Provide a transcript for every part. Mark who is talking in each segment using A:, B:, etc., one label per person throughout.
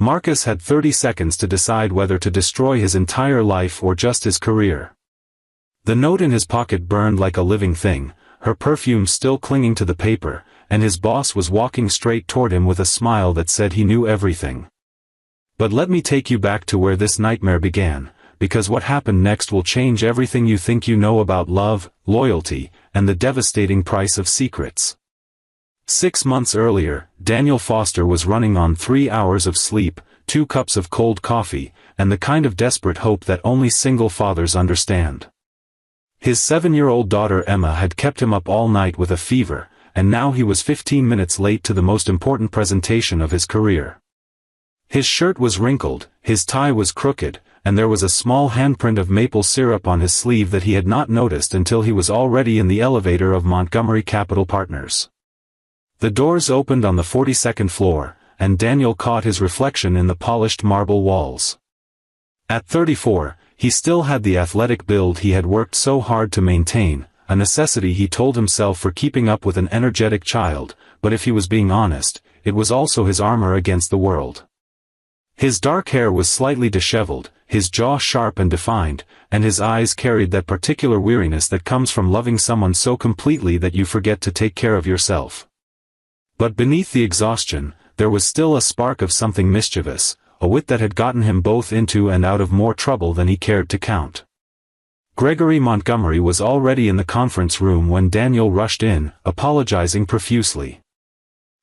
A: Marcus had 30 seconds to decide whether to destroy his entire life or just his career. The note in his pocket burned like a living thing, her perfume still clinging to the paper, and his boss was walking straight toward him with a smile that said he knew everything. But let me take you back to where this nightmare began, because what happened next will change everything you think you know about love, loyalty, and the devastating price of secrets. 6 months earlier, Daniel Foster was running on 3 hours of sleep, 2 cups of cold coffee, and the kind of desperate hope that only single fathers understand. His 7-year-old daughter Emma had kept him up all night with a fever, and now he was 15 minutes late to the most important presentation of his career. His shirt was wrinkled, his tie was crooked, and there was a small handprint of maple syrup on his sleeve that he had not noticed until he was already in the elevator of Montgomery Capital Partners. The doors opened on the 42nd floor, and Daniel caught his reflection in the polished marble walls. At 34, he still had the athletic build he had worked so hard to maintain, a necessity he told himself for keeping up with an energetic child, but if he was being honest, it was also his armor against the world. His dark hair was slightly disheveled, his jaw sharp and defined, and his eyes carried that particular weariness that comes from loving someone so completely that you forget to take care of yourself. But beneath the exhaustion, there was still a spark of something mischievous, a wit that had gotten him both into and out of more trouble than he cared to count. Gregory Montgomery was already in the conference room when Daniel rushed in, apologizing profusely.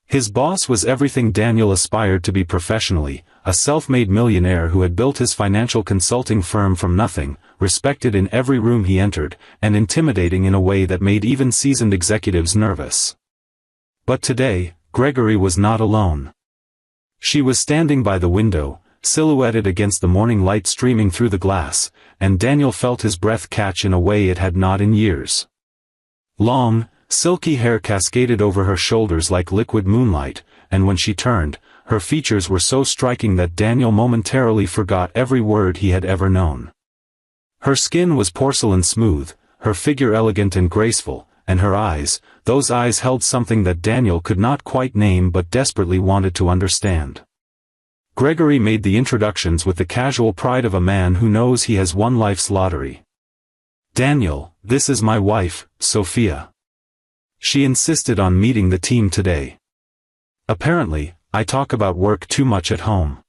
A: His boss was everything Daniel aspired to be professionally, a self-made millionaire who had built his financial consulting firm from nothing, respected in every room he entered, and intimidating in a way that made even seasoned executives nervous. But today, Gregory was not alone. She was standing by the window, silhouetted against the morning light streaming through the glass, and Daniel felt his breath catch in a way it had not in years. Long, silky hair cascaded over her shoulders like liquid moonlight, and when she turned, her features were so striking that Daniel momentarily forgot every word he had ever known. Her skin was porcelain smooth, her figure elegant and graceful, and her eyes, those eyes held something that Daniel could not quite name but desperately wanted to understand. Gregory made the introductions with the casual pride of a man who knows he has won life's lottery. "Daniel, this is my wife, Sophia. She insisted on meeting the team today. Apparently, I talk about work too much at home."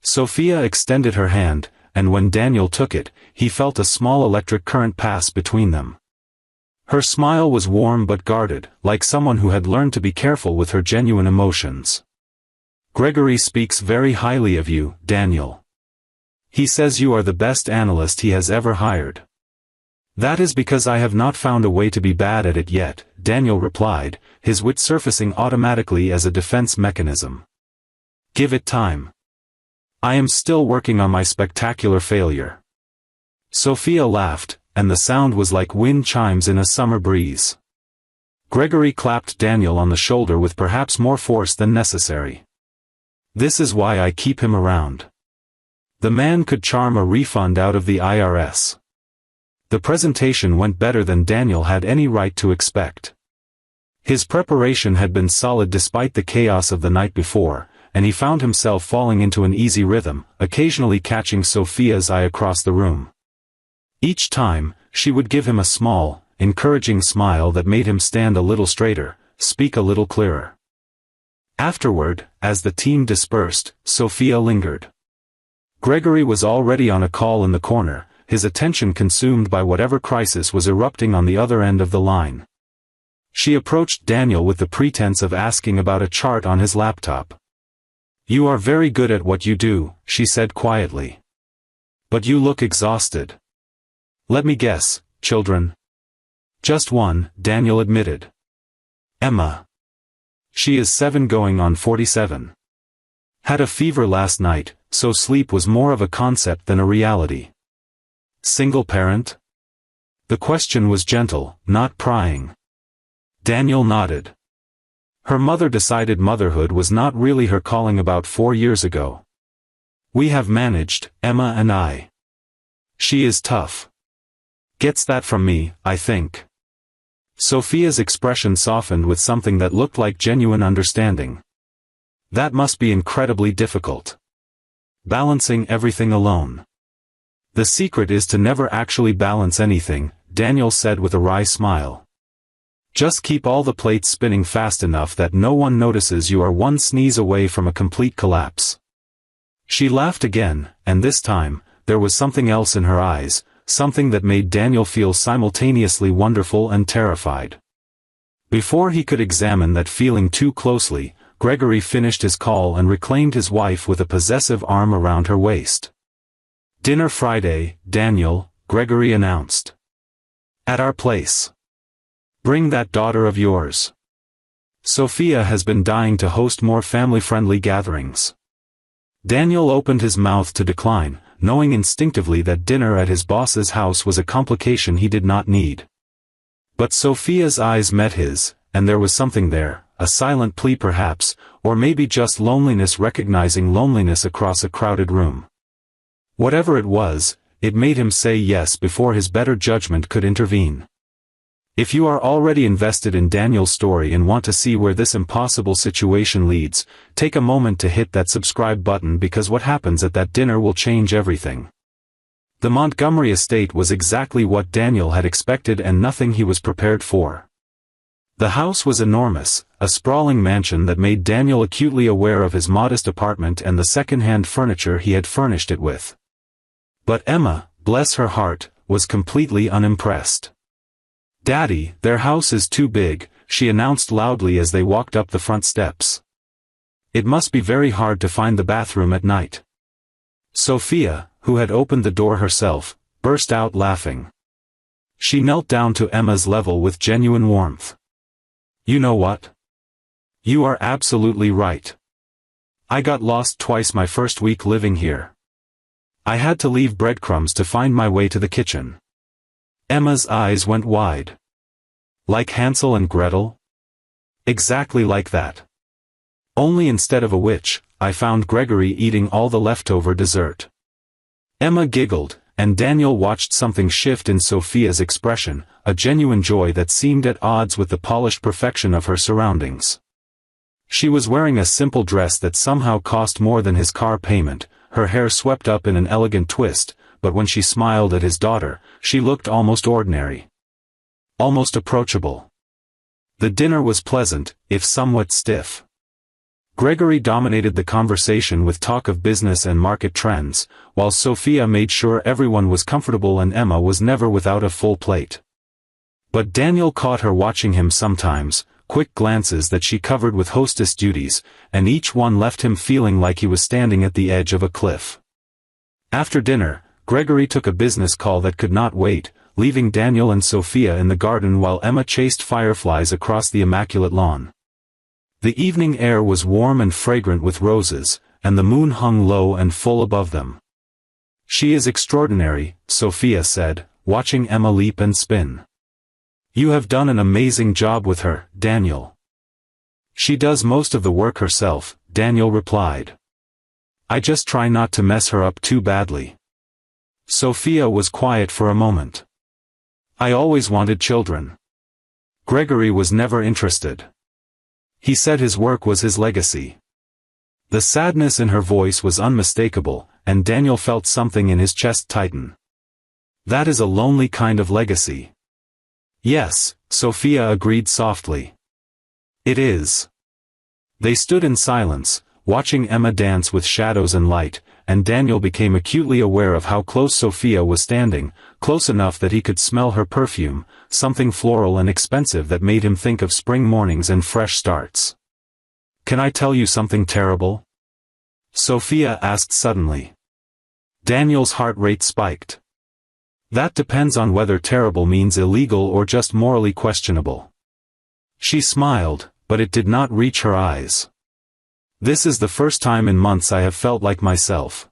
A: Sophia extended her hand, and when Daniel took it, he felt a small electric current pass between them. Her smile was warm but guarded, like someone who had learned to be careful with her genuine emotions. "Gregory speaks very highly of you, Daniel. He says you are the best analyst he has ever hired." "That is because I have not found a way to be bad at it yet," Daniel replied, his wit surfacing automatically as a defense mechanism. "Give it time. I am still working on my spectacular failure." Sophia laughed, and the sound was like wind chimes in a summer breeze. Gregory clapped Daniel on the shoulder with perhaps more force than necessary. "This is why I keep him around. The man could charm a refund out of the IRS." The presentation went better than Daniel had any right to expect. His preparation had been solid despite the chaos of the night before, and he found himself falling into an easy rhythm, occasionally catching Sophia's eye across the room. Each time, she would give him a small, encouraging smile that made him stand a little straighter, speak a little clearer. Afterward, as the team dispersed, Sophia lingered. Gregory was already on a call in the corner, his attention consumed by whatever crisis was erupting on the other end of the line. She approached Daniel with the pretense of asking about a chart on his laptop. "You are very good at what you do," she said quietly. "But you look exhausted." "Let me guess, children?" "Just one," Daniel admitted. "Emma. She is 7 going on 47. Had a fever last night, so sleep was more of a concept than a reality." "Single parent?" The question was gentle, not prying. Daniel nodded. Her mother decided motherhood was not really her calling about 4 years ago. "We have managed, Emma and I. She is tough. Gets that from me, I think." Sophia's expression softened with something that looked like genuine understanding. That must be incredibly difficult. Balancing everything alone. The secret is to never actually balance anything, Daniel said with a wry smile. Just keep all the plates spinning fast enough that no one notices you are one sneeze away from a complete collapse. She laughed again, and this time, there was something else in her eyes, something that made Daniel feel simultaneously wonderful and terrified. Before he could examine that feeling too closely, Gregory finished his call and reclaimed his wife with a possessive arm around her waist. "Dinner Friday, Daniel," Gregory announced. "At our place. Bring that daughter of yours. Sophia has been dying to host more family-friendly gatherings." Daniel opened his mouth to decline, knowing instinctively that dinner at his boss's house was a complication he did not need. But Sophia's eyes met his, and there was something there, a silent plea perhaps, or maybe just loneliness recognizing loneliness across a crowded room. Whatever it was, it made him say yes before his better judgment could intervene. If you are already invested in Daniel's story and want to see where this impossible situation leads, take a moment to hit that subscribe button because what happens at that dinner will change everything. The Montgomery estate was exactly what Daniel had expected and nothing he was prepared for. The house was enormous, a sprawling mansion that made Daniel acutely aware of his modest apartment and the second-hand furniture he had furnished it with. But Emma, bless her heart, was completely unimpressed. "Daddy, their house is too big," she announced loudly as they walked up the front steps. "It must be very hard to find the bathroom at night." Sophia, who had opened the door herself, burst out laughing. She knelt down to Emma's level with genuine warmth. "You know what? You are absolutely right. I got lost twice my first week living here. I had to leave breadcrumbs to find my way to the kitchen." Emma's eyes went wide. "Like Hansel and Gretel?" "Exactly like that. Only instead of a witch, I found Gregory eating all the leftover dessert." Emma giggled, and Daniel watched something shift in Sophia's expression, a genuine joy that seemed at odds with the polished perfection of her surroundings. She was wearing a simple dress that somehow cost more than his car payment, her hair swept up in an elegant twist, but when she smiled at his daughter, she looked almost ordinary. Almost approachable. The dinner was pleasant, if somewhat stiff. Gregory dominated the conversation with talk of business and market trends, while Sophia made sure everyone was comfortable and Emma was never without a full plate. But Daniel caught her watching him sometimes, quick glances that she covered with hostess duties, and each one left him feeling like he was standing at the edge of a cliff. After dinner, Gregory took a business call that could not wait, leaving Daniel and Sophia in the garden while Emma chased fireflies across the immaculate lawn. The evening air was warm and fragrant with roses, and the moon hung low and full above them. "She is extraordinary," Sophia said, watching Emma leap and spin. "You have done an amazing job with her, Daniel." "She does most of the work herself," Daniel replied. "I just try not to mess her up too badly." Sophia was quiet for a moment. "I always wanted children." Gregory was never interested. He said his work was his legacy. The sadness in her voice was unmistakable, and Daniel felt something in his chest tighten. "That is a lonely kind of legacy." "Yes," Sophia agreed softly. "It is." They stood in silence, watching Emma dance with shadows and light, and Daniel became acutely aware of how close Sophia was standing, close enough that he could smell her perfume, something floral and expensive that made him think of spring mornings and fresh starts. "Can I tell you something terrible?" Sophia asked suddenly. Daniel's heart rate spiked. "That depends on whether terrible means illegal or just morally questionable." She smiled, but it did not reach her eyes. "This is the first time in months I have felt like myself.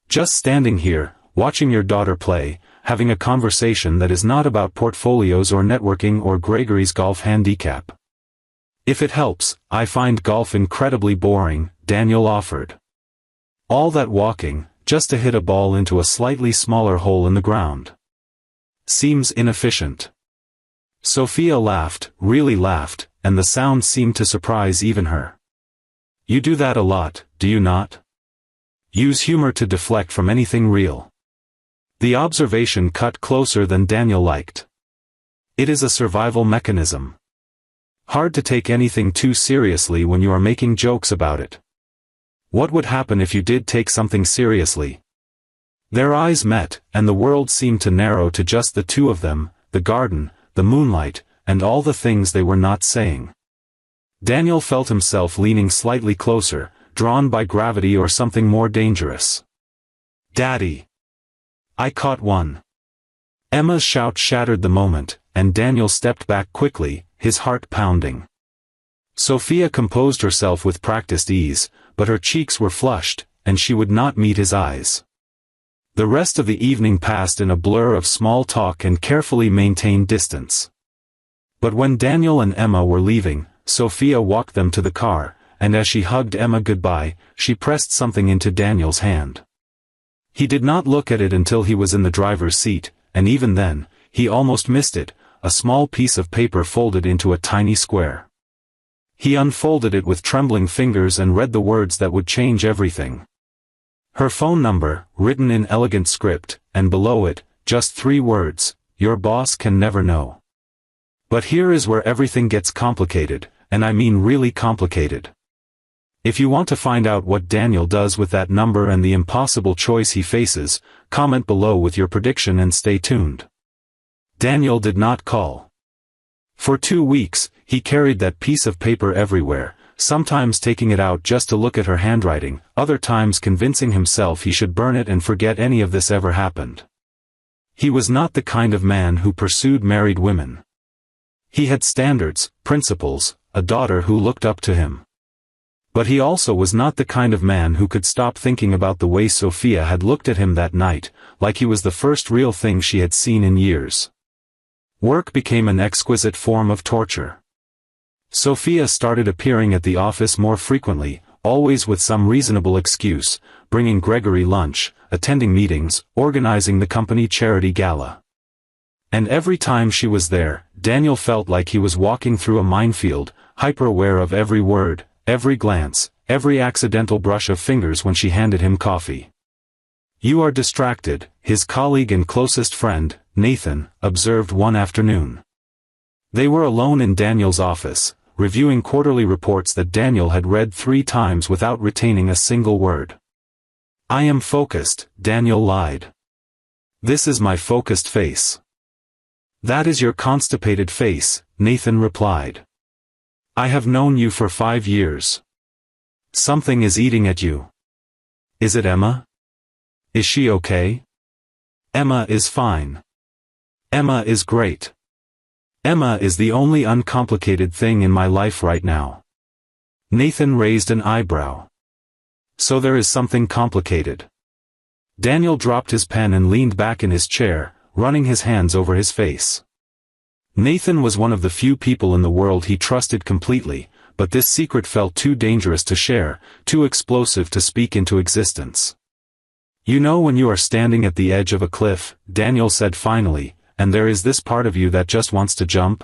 A: Just standing here, watching your daughter play, having a conversation that is not about portfolios or networking or Gregory's golf handicap. If it helps, I find golf incredibly boring," Daniel offered. "All that walking, just to hit a ball into a slightly smaller hole in the ground. Seems inefficient." Sophia laughed, really laughed, and the sound seemed to surprise even her. You do that a lot, do you not? Use humor to deflect from anything real. The observation cut closer than Daniel liked. It is a survival mechanism. Hard to take anything too seriously when you are making jokes about it. What would happen if you did take something seriously? Their eyes met, and the world seemed to narrow to just the two of them, the garden, the moonlight, and all the things they were not saying. Daniel felt himself leaning slightly closer, drawn by gravity or something more dangerous. "Daddy! I caught one." Emma's shout shattered the moment, and Daniel stepped back quickly, his heart pounding. Sophia composed herself with practiced ease, but her cheeks were flushed, and she would not meet his eyes. The rest of the evening passed in a blur of small talk and carefully maintained distance. But when Daniel and Emma were leaving, Sophia walked them to the car, and as she hugged Emma goodbye, she pressed something into Daniel's hand. He did not look at it until he was in the driver's seat, and even then, he almost missed it, a small piece of paper folded into a tiny square. He unfolded it with trembling fingers and read the words that would change everything. Her phone number, written in elegant script, and below it, just 3 words, "Your boss can never know." But here is where everything gets complicated, and I mean really complicated. If you want to find out what Daniel does with that number and the impossible choice he faces, comment below with your prediction and stay tuned. Daniel did not call. For 2 weeks, he carried that piece of paper everywhere, sometimes taking it out just to look at her handwriting, other times convincing himself he should burn it and forget any of this ever happened. He was not the kind of man who pursued married women. He had standards, principles, a daughter who looked up to him. But he also was not the kind of man who could stop thinking about the way Sophia had looked at him that night, like he was the first real thing she had seen in years. Work became an exquisite form of torture. Sophia started appearing at the office more frequently, always with some reasonable excuse, bringing Gregory lunch, attending meetings, organizing the company charity gala. And every time she was there, Daniel felt like he was walking through a minefield, hyper-aware of every word, every glance, every accidental brush of fingers when she handed him coffee. "You are distracted," his colleague and closest friend, Nathan, observed one afternoon. They were alone in Daniel's office, reviewing quarterly reports that Daniel had read 3 times without retaining a single word. "I am focused," Daniel lied. "This is my focused face." "That is your constipated face," Nathan replied. "I have known you for 5 years. Something is eating at you. Is it Emma? Is she okay?" "Emma is fine. Emma is great. Emma is the only uncomplicated thing in my life right now." Nathan raised an eyebrow. "So there is something complicated." Daniel dropped his pen and leaned back in his chair, running his hands over his face. Nathan was one of the few people in the world he trusted completely, but this secret felt too dangerous to share, too explosive to speak into existence. "You know when you are standing at the edge of a cliff," Daniel said finally, "and there is this part of you that just wants to jump?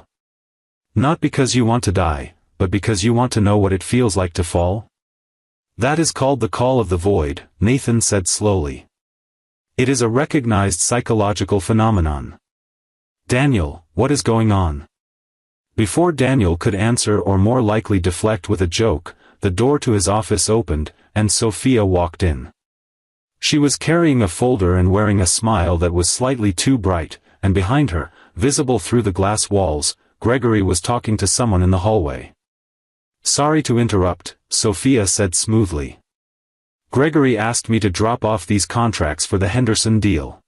A: Not because you want to die, but because you want to know what it feels like to fall? That is called the call of the void," Nathan said slowly. "It is a recognized psychological phenomenon." "Daniel, what is going on?" Before Daniel could answer or more likely deflect with a joke, the door to his office opened, and Sophia walked in. She was carrying a folder and wearing a smile that was slightly too bright, and behind her, visible through the glass walls, Gregory was talking to someone in the hallway. "Sorry to interrupt," Sophia said smoothly. "Gregory asked me to drop off these contracts for the Henderson deal.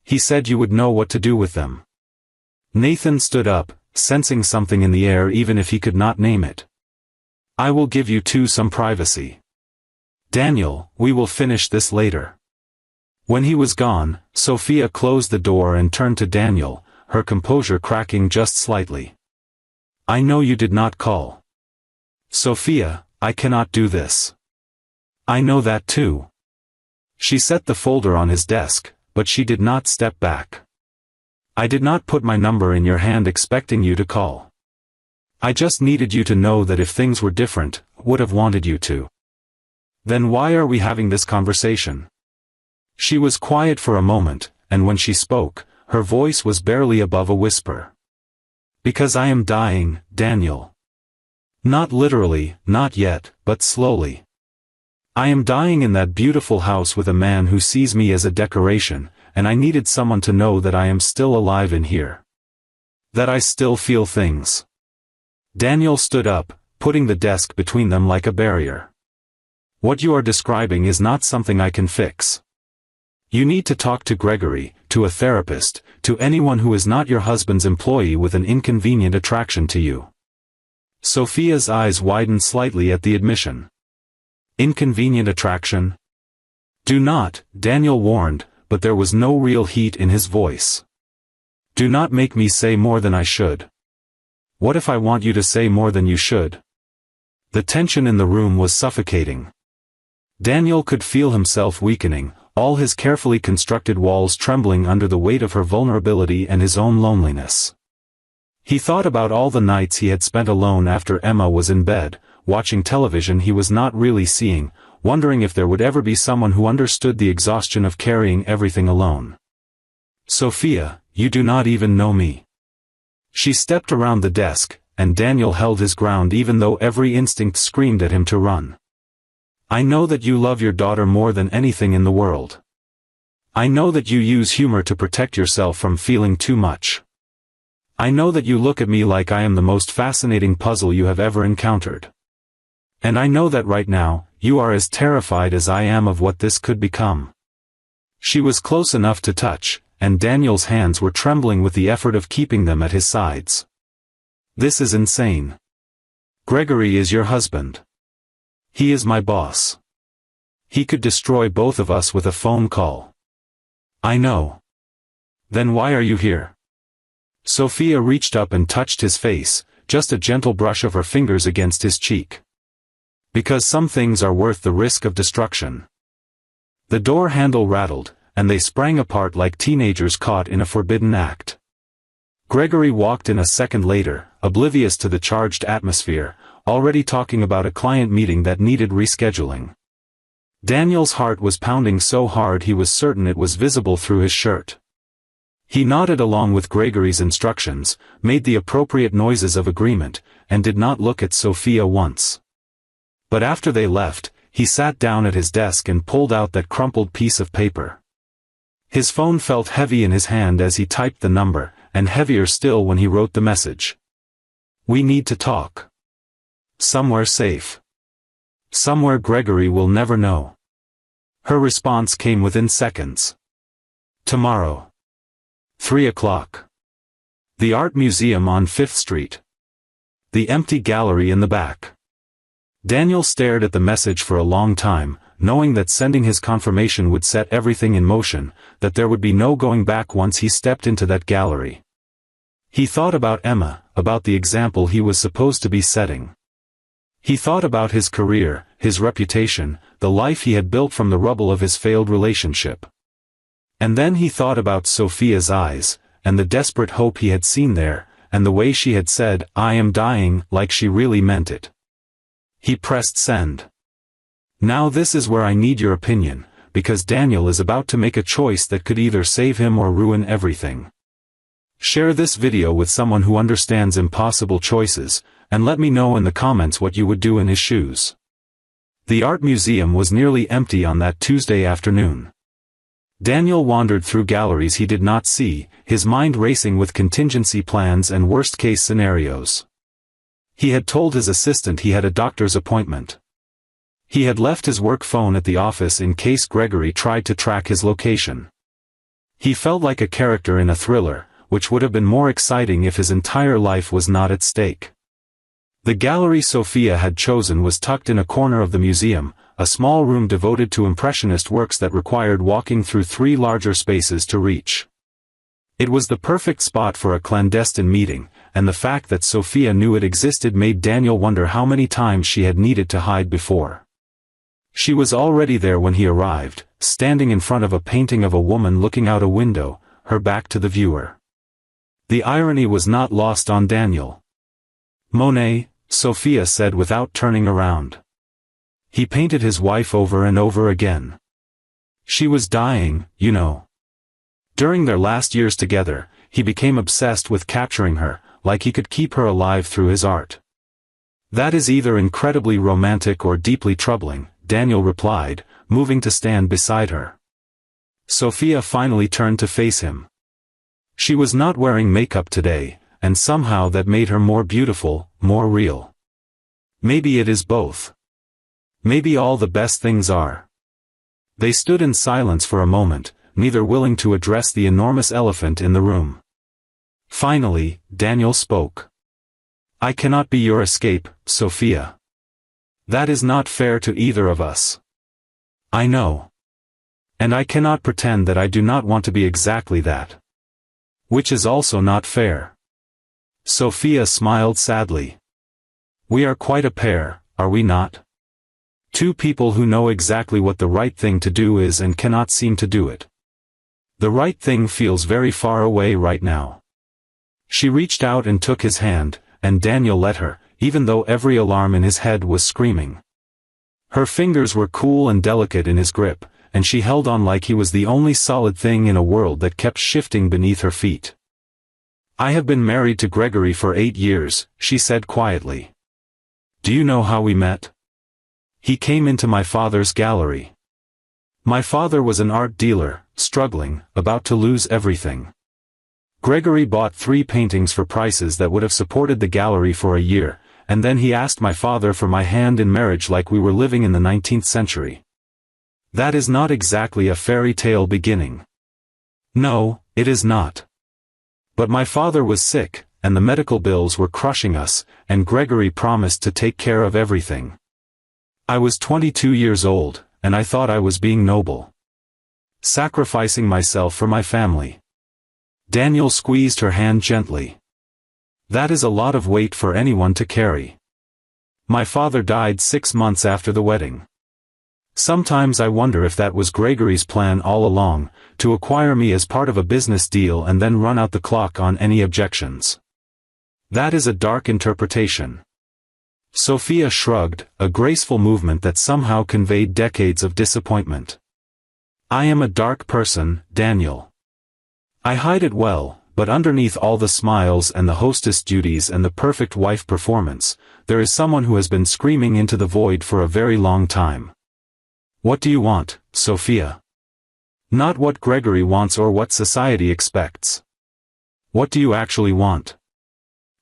A: He said you would know what to do with them." Nathan stood up, sensing something in the air even if he could not name it. "I will give you two some privacy. Daniel, we will finish this later." When he was gone, Sophia closed the door and turned to Daniel, her composure cracking just slightly. "I know you did not call. Sophia, I cannot do this. I know that too." She set the folder on his desk, but she did not step back. "I did not put my number in your hand expecting you to call. I just needed you to know that if things were different, would have wanted you to. Then why are we having this conversation? She was quiet for a moment, and when she spoke, her voice was barely above a whisper. Because I am dying, Daniel. Not literally, not yet, but slowly. I am dying in that beautiful house with a man who sees me as a decoration, and I needed someone to know that I am still alive in here. That I still feel things. Daniel stood up, putting the desk between them like a barrier. What you are describing is not something I can fix. You need to talk to Gregory, to a therapist, to anyone who is not your husband's employee with an inconvenient attraction to you. Sophia's eyes widened slightly at the admission. Inconvenient attraction? Do not, Daniel warned, but there was no real heat in his voice. Do not make me say more than I should. What if I want you to say more than you should? The tension in the room was suffocating. Daniel could feel himself weakening, all his carefully constructed walls trembling under the weight of her vulnerability and his own loneliness. He thought about all the nights he had spent alone after Emma was in bed, watching television he was not really seeing, wondering if there would ever be someone who understood the exhaustion of carrying everything alone. Sophia, you do not even know me. She stepped around the desk, and Daniel held his ground even though every instinct screamed at him to run. I know that you love your daughter more than anything in the world. I know that you use humor to protect yourself from feeling too much. I know that you look at me like I am the most fascinating puzzle you have ever encountered. And I know that right now, you are as terrified as I am of what this could become. She was close enough to touch, and Daniel's hands were trembling with the effort of keeping them at his sides. This is insane. Gregory is your husband. He is my boss. He could destroy both of us with a phone call. I know. Then why are you here? Sophia reached up and touched his face, just a gentle brush of her fingers against his cheek. Because some things are worth the risk of destruction. The door handle rattled, and they sprang apart like teenagers caught in a forbidden act. Gregory walked in a second later, oblivious to the charged atmosphere, already talking about a client meeting that needed rescheduling. Daniel's heart was pounding so hard he was certain it was visible through his shirt. He nodded along with Gregory's instructions, made the appropriate noises of agreement, and did not look at Sophia once. But after they left, he sat down at his desk and pulled out that crumpled piece of paper. His phone felt heavy in his hand as he typed the number, and heavier still when he wrote the message. We need to talk. Somewhere safe. Somewhere Gregory will never know. Her response came within seconds. Tomorrow. 3 o'clock. The Art Museum on 5th Street. The empty gallery in the back. Daniel stared at the message for a long time, knowing that sending his confirmation would set everything in motion, that there would be no going back once he stepped into that gallery. He thought about Emma, about the example he was supposed to be setting. He thought about his career, his reputation, the life he had built from the rubble of his failed relationship. And then he thought about Sophia's eyes, and the desperate hope he had seen there, and the way she had said, I am dying, like she really meant it. He pressed send. Now this is where I need your opinion, because Daniel is about to make a choice that could either save him or ruin everything. Share this video with someone who understands impossible choices, and let me know in the comments what you would do in his shoes. The art museum was nearly empty on that Tuesday afternoon. Daniel wandered through galleries he did not see, his mind racing with contingency plans and worst-case scenarios. He had told his assistant he had a doctor's appointment. He had left his work phone at the office in case Gregory tried to track his location. He felt like a character in a thriller, which would have been more exciting if his entire life was not at stake. The gallery Sophia had chosen was tucked in a corner of the museum, a small room devoted to impressionist works that required walking through 3 larger spaces to reach. It was the perfect spot for a clandestine meeting, and the fact that Sophia knew it existed made Daniel wonder how many times she had needed to hide before. She was already there when he arrived, standing in front of a painting of a woman looking out a window, her back to the viewer. The irony was not lost on Daniel. Monet, Sophia said without turning around. He painted his wife over and over again. She was dying, you know. During their last years together, he became obsessed with capturing her, like he could keep her alive through his art. That is either incredibly romantic or deeply troubling, Daniel replied, moving to stand beside her. Sophia finally turned to face him. She was not wearing makeup today, and somehow that made her more beautiful, more real. Maybe it is both. Maybe all the best things are. They stood in silence for a moment, neither willing to address the enormous elephant in the room. Finally, Daniel spoke. I cannot be your escape, Sophia. That is not fair to either of us. I know. And I cannot pretend that I do not want to be exactly that. Which is also not fair. Sophia smiled sadly. We are quite a pair, are we not? Two people who know exactly what the right thing to do is and cannot seem to do it. The right thing feels very far away right now. She reached out and took his hand, and Daniel let her, even though every alarm in his head was screaming. Her fingers were cool and delicate in his grip, and she held on like he was the only solid thing in a world that kept shifting beneath her feet. I have been married to Gregory for 8 years, she said quietly. Do you know how we met? He came into my father's gallery. My father was an art dealer, struggling, about to lose everything. Gregory bought 3 paintings for prices that would have supported the gallery for a year, and then he asked my father for my hand in marriage like we were living in the 19th century. That is not exactly a fairy tale beginning. No, it is not. But my father was sick, and the medical bills were crushing us, and Gregory promised to take care of everything. I was 22 years old, and I thought I was being noble. Sacrificing myself for my family. Daniel squeezed her hand gently. That is a lot of weight for anyone to carry. My father died 6 months after the wedding. Sometimes I wonder if that was Gregory's plan all along, to acquire me as part of a business deal and then run out the clock on any objections. That is a dark interpretation. Sophia shrugged, a graceful movement that somehow conveyed decades of disappointment. I am a dark person, Daniel. I hide it well, but underneath all the smiles and the hostess duties and the perfect wife performance, there is someone who has been screaming into the void for a very long time. What do you want, Sophia? Not what Gregory wants or what society expects. What do you actually want?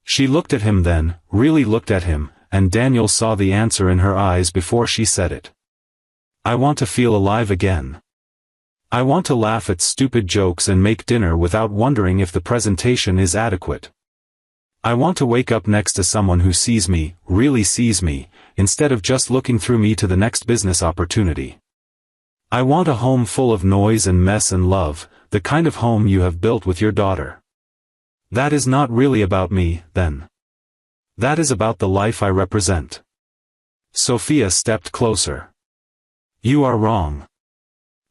A: She looked at him then, really looked at him, and Daniel saw the answer in her eyes before she said it. I want to feel alive again. I want to laugh at stupid jokes and make dinner without wondering if the presentation is adequate. I want to wake up next to someone who sees me, really sees me, instead of just looking through me to the next business opportunity. I want a home full of noise and mess and love, the kind of home you have built with your daughter. That is not really about me, then. That is about the life I represent. Sophia stepped closer. You are wrong.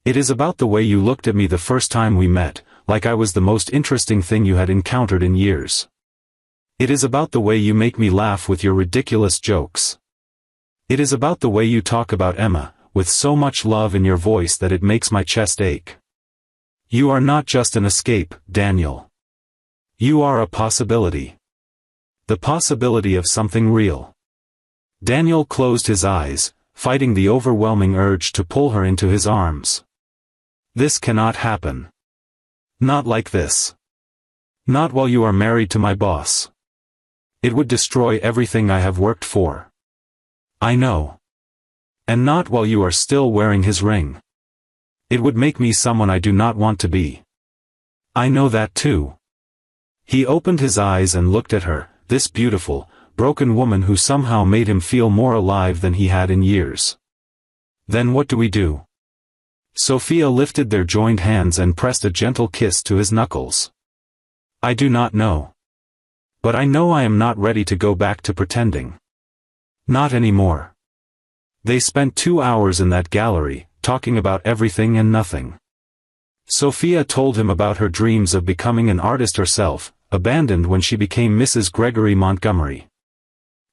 A: It is about the way you looked at me the first time we met, like I was the most interesting thing you had encountered in years. It is about the way you make me laugh with your ridiculous jokes. It is about the way you talk about Emma, with so much love in your voice that it makes my chest ache. You are not just an escape, Daniel. You are a possibility. The possibility of something real. Daniel closed his eyes, fighting the overwhelming urge to pull her into his arms. This cannot happen. Not like this. Not while you are married to my boss. It would destroy everything I have worked for. I know. And not while you are still wearing his ring. It would make me someone I do not want to be. I know that too. He opened his eyes and looked at her, this beautiful, broken woman who somehow made him feel more alive than he had in years. Then what do we do? Sophia lifted their joined hands and pressed a gentle kiss to his knuckles. I do not know. But I know I am not ready to go back to pretending. Not anymore. They spent 2 hours in that gallery, talking about everything and nothing. Sophia told him about her dreams of becoming an artist herself, abandoned when she became Mrs. Gregory Montgomery.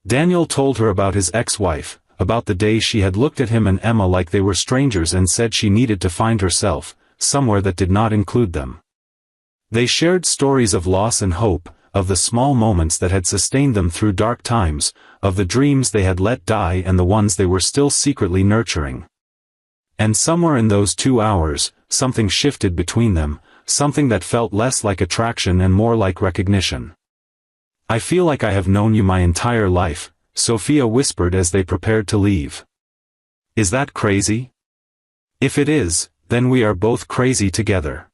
A: Daniel told her about his ex-wife, about the day she had looked at him and Emma like they were strangers and said she needed to find herself, somewhere that did not include them. They shared stories of loss and hope, of the small moments that had sustained them through dark times, of the dreams they had let die and the ones they were still secretly nurturing. And somewhere in those 2 hours, something shifted between them, something that felt less like attraction and more like recognition. "I feel like I have known you my entire life," Sophia whispered as they prepared to leave. "Is that crazy? If it is, then we are both crazy together."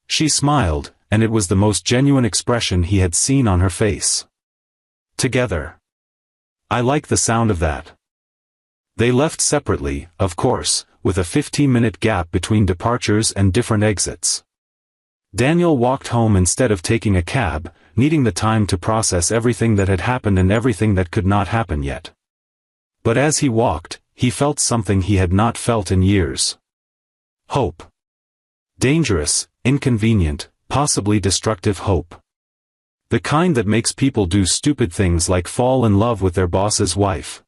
A: She smiled, and it was the most genuine expression he had seen on her face. "Together. I like the sound of that." They left separately, of course, with a 15-minute gap between departures and different exits. Daniel walked home instead of taking a cab, needing the time to process everything that had happened and everything that could not happen yet. But as he walked, he felt something he had not felt in years. Hope. Dangerous, inconvenient, possibly destructive hope. The kind that makes people do stupid things like fall in love with their boss's wife.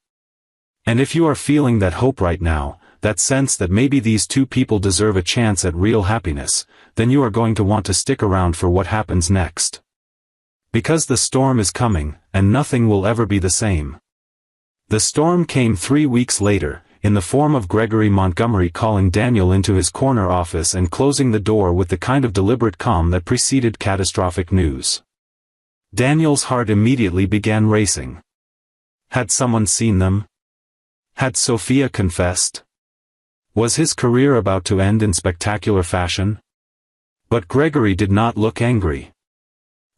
A: And if you are feeling that hope right now, that sense that maybe these two people deserve a chance at real happiness, then you are going to want to stick around for what happens next. Because the storm is coming, and nothing will ever be the same. The storm came 3 weeks later, in the form of Gregory Montgomery calling Daniel into his corner office and closing the door with the kind of deliberate calm that preceded catastrophic news. Daniel's heart immediately began racing. Had someone seen them? Had Sophia confessed? Was his career about to end in spectacular fashion? But Gregory did not look angry.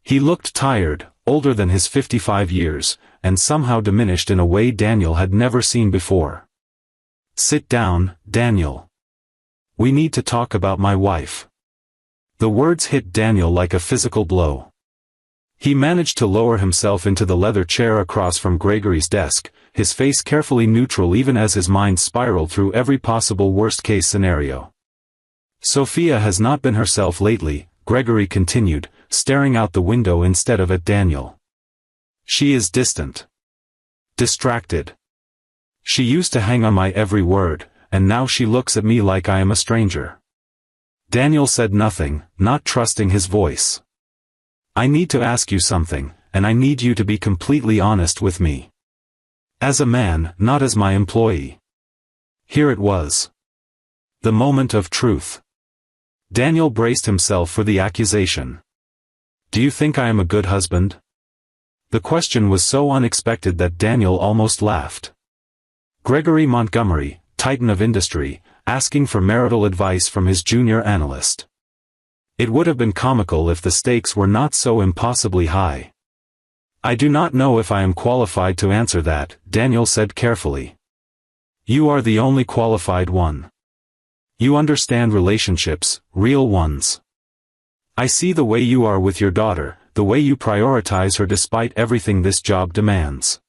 A: He looked tired, older than his 55 years, and somehow diminished in a way Daniel had never seen before. "Sit down, Daniel. We need to talk about my wife." The words hit Daniel like a physical blow. He managed to lower himself into the leather chair across from Gregory's desk, his face carefully neutral even as his mind spiraled through every possible worst-case scenario. "Sophia has not been herself lately," Gregory continued, staring out the window instead of at Daniel. "She is distant. Distracted. She used to hang on my every word, and now she looks at me like I am a stranger." Daniel said nothing, not trusting his voice. "I need to ask you something, and I need you to be completely honest with me. As a man, not as my employee." Here it was. The moment of truth. Daniel braced himself for the accusation. "Do you think I am a good husband?" The question was so unexpected that Daniel almost laughed. Gregory Montgomery, titan of industry, asking for marital advice from his junior analyst. It would have been comical if the stakes were not so impossibly high. "I do not know if I am qualified to answer that," Daniel said carefully. "You are the only qualified one. You understand relationships, real ones. I see the way you are with your daughter, the way you prioritize her despite everything this job demands.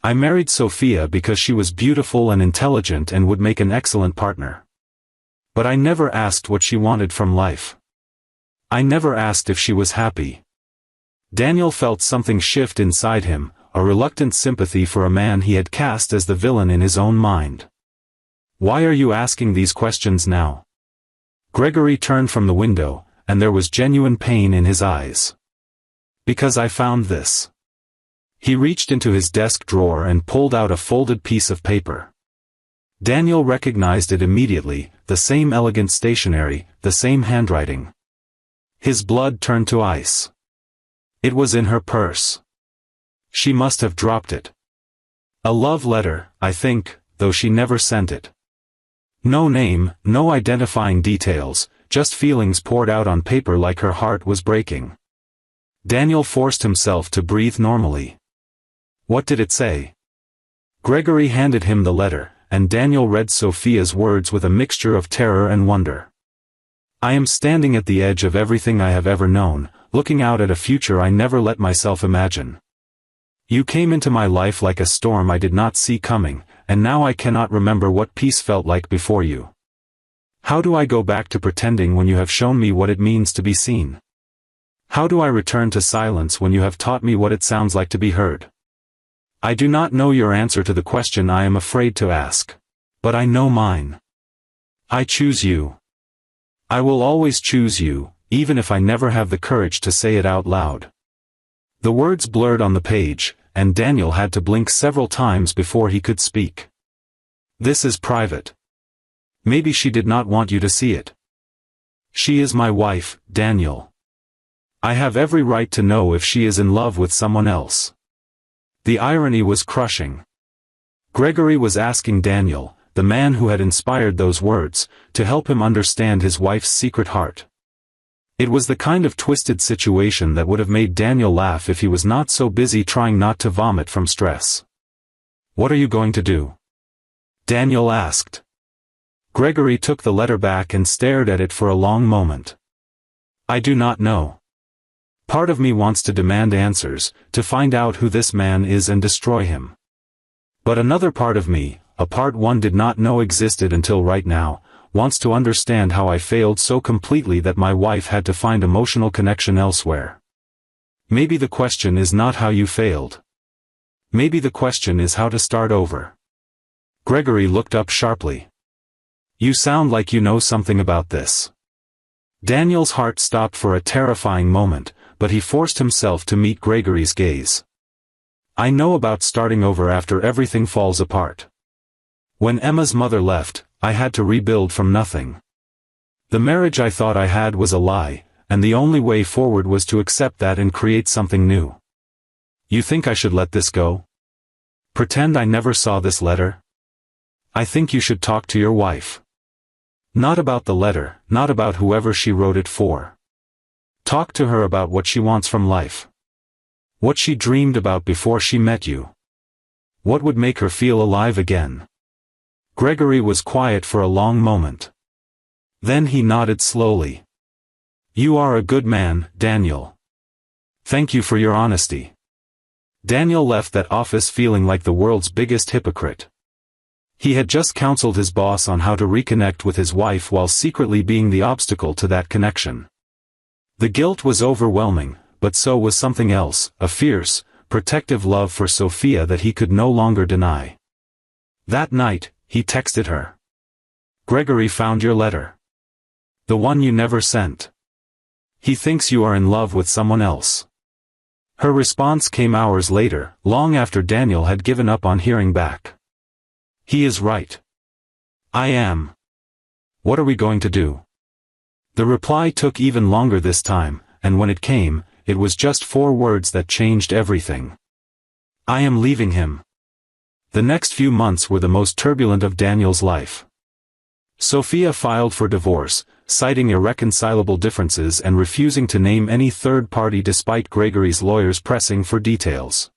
A: I married Sophia because she was beautiful and intelligent and would make an excellent partner. But I never asked what she wanted from life. I never asked if she was happy." Daniel felt something shift inside him, a reluctant sympathy for a man he had cast as the villain in his own mind. "Why are you asking these questions now?" Gregory turned from the window, and there was genuine pain in his eyes. "Because I found this." He reached into his desk drawer and pulled out a folded piece of paper. Daniel recognized it immediately, the same elegant stationery, the same handwriting. His blood turned to ice. It was in her purse. She must have dropped it. A love letter, I think, though she never sent it. No name, no identifying details, just feelings poured out on paper like her heart was breaking. Daniel forced himself to breathe normally. What did it say? Gregory handed him the letter, and Daniel read Sophia's words with a mixture of terror and wonder. "I am standing at the edge of everything I have ever known, looking out at a future I never let myself imagine. You came into my life like a storm I did not see coming, and now I cannot remember what peace felt like before you. How do I go back to pretending when you have shown me what it means to be seen? How do I return to silence when you have taught me what it sounds like to be heard?" I do not know your answer to the question I am afraid to ask. But I know mine. I choose you. I will always choose you, even if I never have the courage to say it out loud. The words blurred on the page, and Daniel had to blink several times before he could speak. This is private. Maybe she did not want you to see it. She is my wife, Daniel. I have every right to know if she is in love with someone else. The irony was crushing. Gregory was asking Daniel, the man who had inspired those words, to help him understand his wife's secret heart. It was the kind of twisted situation that would have made Daniel laugh if he was not so busy trying not to vomit from stress. What are you going to do? Daniel asked. Gregory took the letter back and stared at it for a long moment. I do not know. Part of me wants to demand answers, to find out who this man is and destroy him. But another part of me, a part one did not know existed until right now, wants to understand how I failed so completely that my wife had to find emotional connection elsewhere. Maybe the question is not how you failed. Maybe the question is how to start over. Gregory looked up sharply. You sound like you know something about this. Daniel's heart stopped for a terrifying moment, but he forced himself to meet Gregory's gaze. I know about starting over after everything falls apart. When Emma's mother left, I had to rebuild from nothing. The marriage I thought I had was a lie, and the only way forward was to accept that and create something new. You think I should let this go? Pretend I never saw this letter? I think you should talk to your wife. Not about the letter, not about whoever she wrote it for. Talk to her about what she wants from life. What she dreamed about before she met you. What would make her feel alive again? Gregory was quiet for a long moment. Then he nodded slowly. You are a good man, Daniel. Thank you for your honesty. Daniel left that office feeling like the world's biggest hypocrite. He had just counseled his boss on how to reconnect with his wife while secretly being the obstacle to that connection. The guilt was overwhelming, but so was something else, a fierce, protective love for Sophia that he could no longer deny. That night, he texted her. Gregory found your letter. The one you never sent. He thinks you are in love with someone else. Her response came hours later, long after Daniel had given up on hearing back. He is right. I am. What are we going to do? The reply took even longer this time, and when it came, it was just 4 words that changed everything. I am leaving him. The next few months were the most turbulent of Daniel's life. Sophia filed for divorce, citing irreconcilable differences and refusing to name any third party despite Gregory's lawyers pressing for details.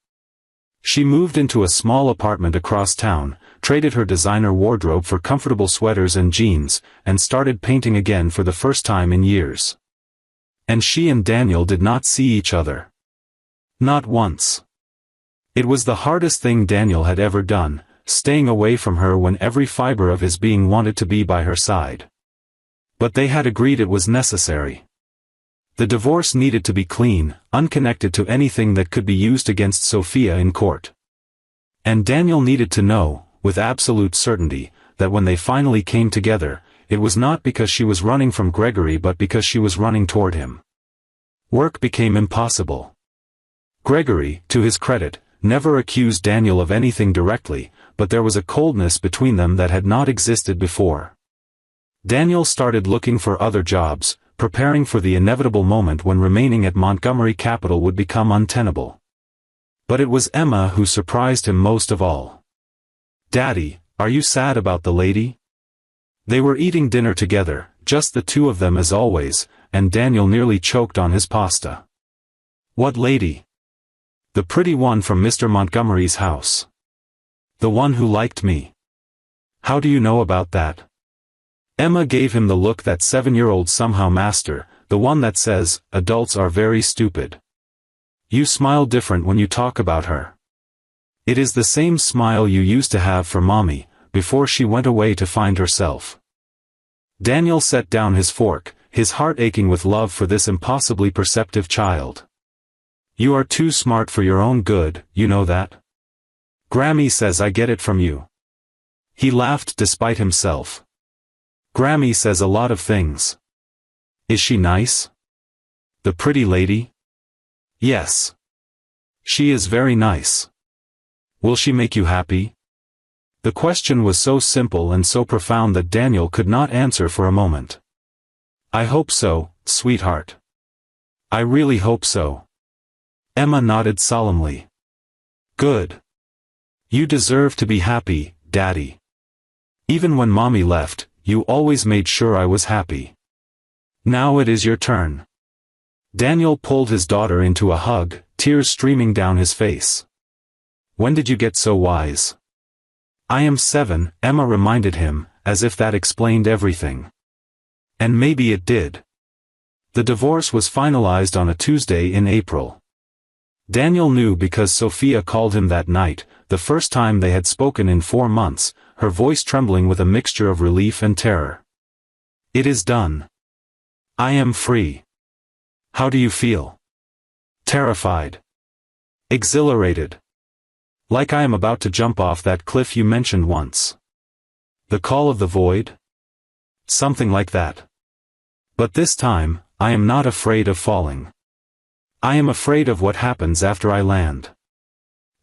A: She moved into a small apartment across town, traded her designer wardrobe for comfortable sweaters and jeans, and started painting again for the first time in years. And she and Daniel did not see each other. Not once. It was the hardest thing Daniel had ever done, staying away from her when every fiber of his being wanted to be by her side. But they had agreed it was necessary. The divorce needed to be clean, unconnected to anything that could be used against Sophia in court. And Daniel needed to know, with absolute certainty, that when they finally came together, it was not because she was running from Gregory but because she was running toward him. Work became impossible. Gregory, to his credit, never accused Daniel of anything directly, but there was a coldness between them that had not existed before. Daniel started looking for other jobs, preparing for the inevitable moment when remaining at Montgomery Capital would become untenable. But it was Emma who surprised him most of all. Daddy, are you sad about the lady? They were eating dinner together, just the two of them as always, and Daniel nearly choked on his pasta. What lady? The pretty one from Mr. Montgomery's house. The one who liked me. How do you know about that? Emma gave him the look that 7-year-olds somehow master, the one that says, adults are very stupid. You smile different when you talk about her. It is the same smile you used to have for Mommy, before she went away to find herself. Daniel set down his fork, his heart aching with love for this impossibly perceptive child. You are too smart for your own good, you know that? Grammy says I get it from you. He laughed despite himself. Grammy says a lot of things. Is she nice? The pretty lady? Yes. She is very nice. Will she make you happy? The question was so simple and so profound that Daniel could not answer for a moment. I hope so, sweetheart. I really hope so. Emma nodded solemnly. Good. You deserve to be happy, Daddy. Even when Mommy left, you always made sure I was happy. Now it is your turn. Daniel pulled his daughter into a hug, tears streaming down his face. When did you get so wise? I am 7, Emma reminded him, as if that explained everything. And maybe it did. The divorce was finalized on a Tuesday in April. Daniel knew because Sophia called him that night, the first time they had spoken in 4 months, her voice trembling with a mixture of relief and terror. It is done. I am free. How do you feel? Terrified. Exhilarated. Like I am about to jump off that cliff you mentioned once. The call of the void? Something like that. But this time, I am not afraid of falling. I am afraid of what happens after I land.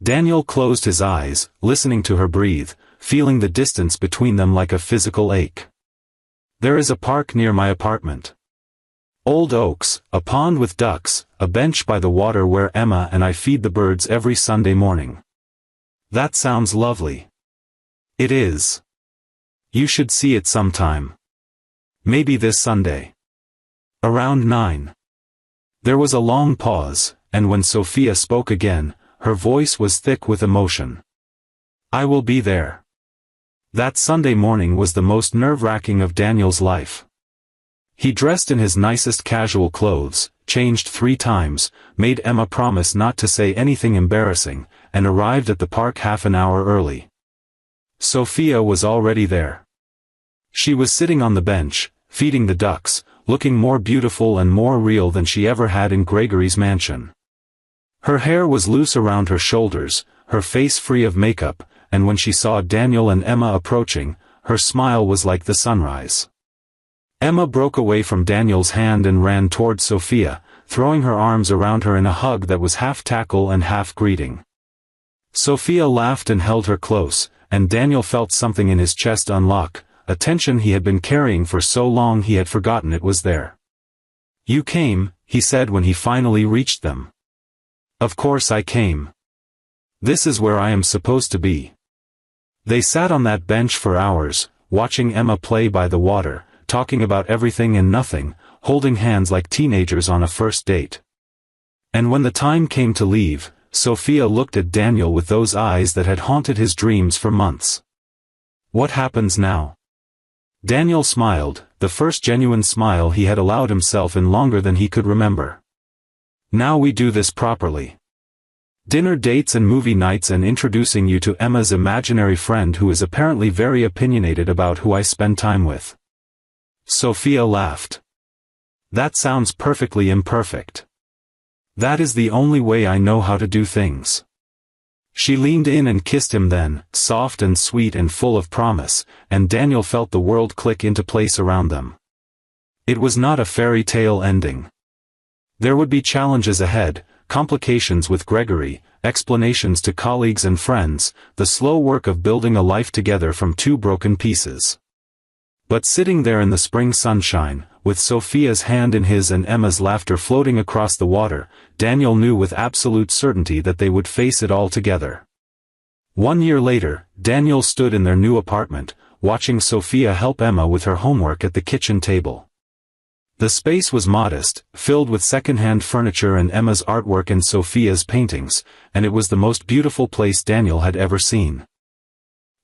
A: Daniel closed his eyes, listening to her breathe, feeling the distance between them like a physical ache. There is a park near my apartment. Old oaks, a pond with ducks, a bench by the water where Emma and I feed the birds every Sunday morning. That sounds lovely. It is. You should see it sometime. Maybe this Sunday. Around 9. There was a long pause, and when Sophia spoke again, her voice was thick with emotion. I will be there. That Sunday morning was the most nerve-wracking of Daniel's life. He dressed in his nicest casual clothes, changed 3 times, made Emma promise not to say anything embarrassing, and arrived at the park half an hour early. Sophia was already there. She was sitting on the bench, feeding the ducks, looking more beautiful and more real than she ever had in Gregory's mansion. Her hair was loose around her shoulders, her face free of makeup, and when she saw Daniel and Emma approaching, her smile was like the sunrise. Emma broke away from Daniel's hand and ran toward Sophia, throwing her arms around her in a hug that was half tackle and half greeting. Sophia laughed and held her close, and Daniel felt something in his chest unlock, a tension he had been carrying for so long he had forgotten it was there. You came, he said when he finally reached them. Of course I came. This is where I am supposed to be. They sat on that bench for hours, watching Emma play by the water, talking about everything and nothing, holding hands like teenagers on a first date. And when the time came to leave, Sophia looked at Daniel with those eyes that had haunted his dreams for months. What happens now? Daniel smiled, the first genuine smile he had allowed himself in longer than he could remember. Now we do this properly. Dinner dates and movie nights and introducing you to Emma's imaginary friend who is apparently very opinionated about who I spend time with. Sophia laughed. That sounds perfectly imperfect. That is the only way I know how to do things. She leaned in and kissed him then, soft and sweet and full of promise, and Daniel felt the world click into place around them. It was not a fairy tale ending. There would be challenges ahead, complications with Gregory, explanations to colleagues and friends, the slow work of building a life together from 2 broken pieces. But sitting there in the spring sunshine, with Sophia's hand in his and Emma's laughter floating across the water, Daniel knew with absolute certainty that they would face it all together. 1 year later, Daniel stood in their new apartment, watching Sophia help Emma with her homework at the kitchen table. The space was modest, filled with second-hand furniture and Emma's artwork and Sophia's paintings, and it was the most beautiful place Daniel had ever seen.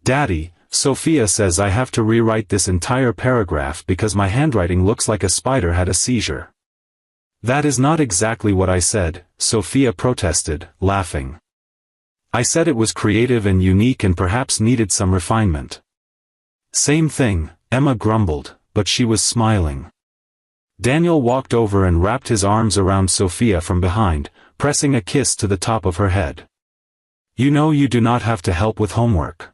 A: Daddy, Sophia says I have to rewrite this entire paragraph because my handwriting looks like a spider had a seizure. That is not exactly what I said, Sophia protested, laughing. I said it was creative and unique and perhaps needed some refinement. Same thing, Emma grumbled, but she was smiling. Daniel walked over and wrapped his arms around Sophia from behind, pressing a kiss to the top of her head. You know you do not have to help with homework.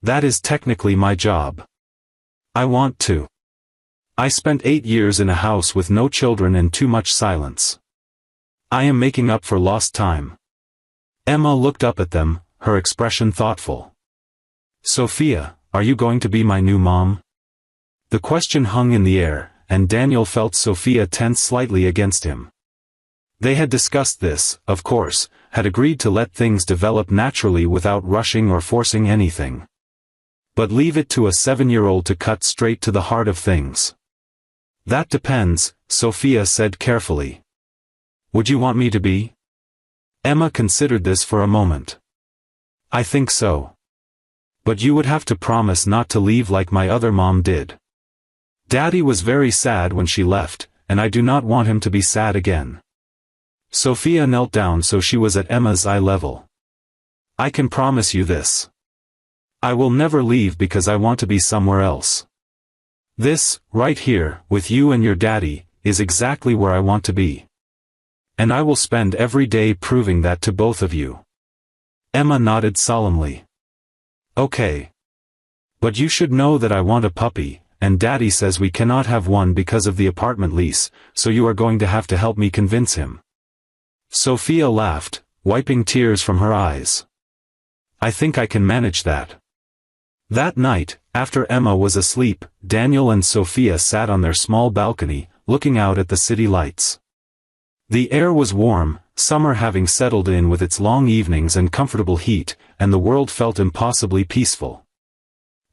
A: That is technically my job. I want to. I spent 8 years in a house with no children and too much silence. I am making up for lost time. Emma looked up at them, her expression thoughtful. Sophia, are you going to be my new mom? The question hung in the air, and Daniel felt Sophia tense slightly against him. They had discussed this, of course, had agreed to let things develop naturally without rushing or forcing anything. But leave it to a 7-year-old to cut straight to the heart of things. That depends, Sophia said carefully. Would you want me to be? Emma considered this for a moment. I think so. But you would have to promise not to leave like my other mom did. Daddy was very sad when she left, and I do not want him to be sad again. Sophia knelt down so she was at Emma's eye level. I can promise you this. I will never leave because I want to be somewhere else. This, right here, with you and your daddy, is exactly where I want to be. And I will spend every day proving that to both of you. Emma nodded solemnly. Okay. But you should know that I want a puppy, and Daddy says we cannot have one because of the apartment lease, so you are going to have to help me convince him. Sophia laughed, wiping tears from her eyes. I think I can manage that. That night, after Emma was asleep, Daniel and Sophia sat on their small balcony, looking out at the city lights. The air was warm, summer having settled in with its long evenings and comfortable heat, and the world felt impossibly peaceful.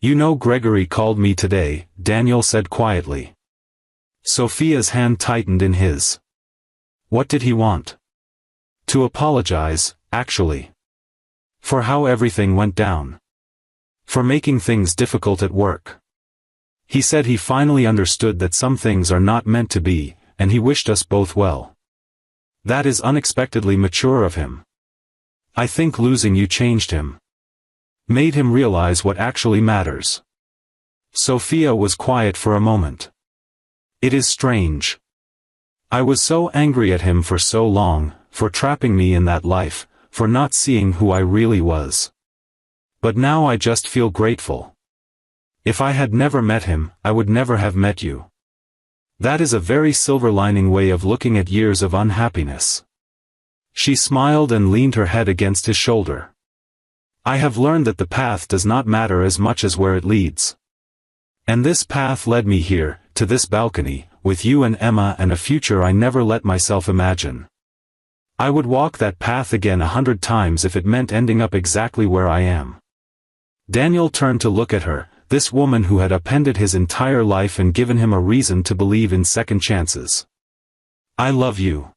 A: You know Gregory called me today, Daniel said quietly. Sophia's hand tightened in his. What did he want? To apologize, actually. For how everything went down. For making things difficult at work. He said he finally understood that some things are not meant to be, and he wished us both well. That is unexpectedly mature of him. I think losing you changed him. Made him realize what actually matters. Sophia was quiet for a moment. It is strange. I was so angry at him for so long, for trapping me in that life, for not seeing who I really was. But now I just feel grateful. If I had never met him, I would never have met you. That is a very silver lining way of looking at years of unhappiness. She smiled and leaned her head against his shoulder. I have learned that the path does not matter as much as where it leads. And this path led me here, to this balcony, with you and Emma and a future I never let myself imagine. I would walk that path again 100 times if it meant ending up exactly where I am. Daniel turned to look at her, this woman who had upended his entire life and given him a reason to believe in second chances. I love you.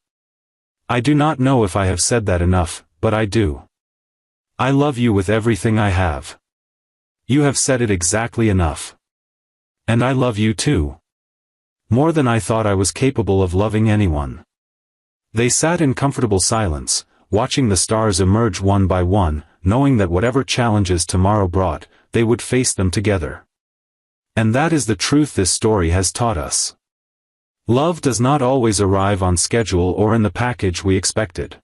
A: I do not know if I have said that enough, but I do. I love you with everything I have. You have said it exactly enough. And I love you too. More than I thought I was capable of loving anyone. They sat in comfortable silence, watching the stars emerge one by one, knowing that whatever challenges tomorrow brought, they would face them together. And that is the truth this story has taught us. Love does not always arrive on schedule or in the package we expected.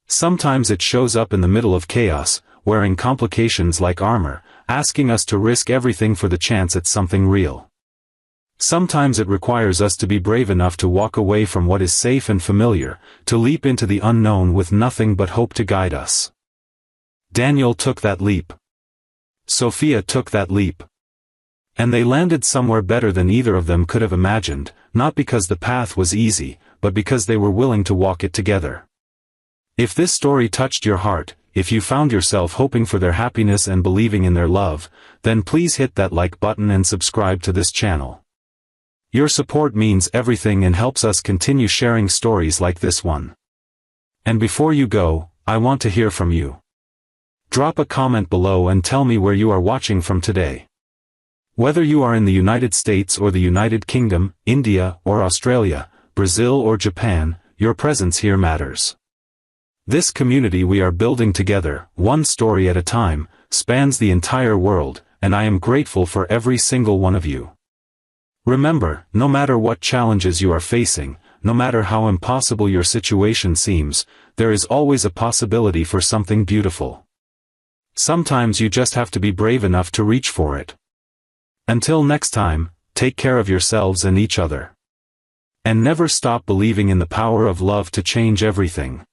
A: Sometimes it shows up in the middle of chaos, wearing complications like armor, asking us to risk everything for the chance at something real. Sometimes it requires us to be brave enough to walk away from what is safe and familiar, to leap into the unknown with nothing but hope to guide us. Daniel took that leap. Sophia took that leap. And they landed somewhere better than either of them could have imagined, not because the path was easy, but because they were willing to walk it together. If this story touched your heart, if you found yourself hoping for their happiness and believing in their love, then please hit that like button and subscribe to this channel. Your support means everything and helps us continue sharing stories like this one. And before you go, I want to hear from you. Drop a comment below and tell me where you are watching from today. Whether you are in the United States or the United Kingdom, India or Australia, Brazil or Japan, your presence here matters. This community we are building together, one story at a time, spans the entire world, and I am grateful for every single one of you. Remember, no matter what challenges you are facing, no matter how impossible your situation seems, there is always a possibility for something beautiful. Sometimes you just have to be brave enough to reach for it. Until next time, take care of yourselves and each other. And never stop believing in the power of love to change everything.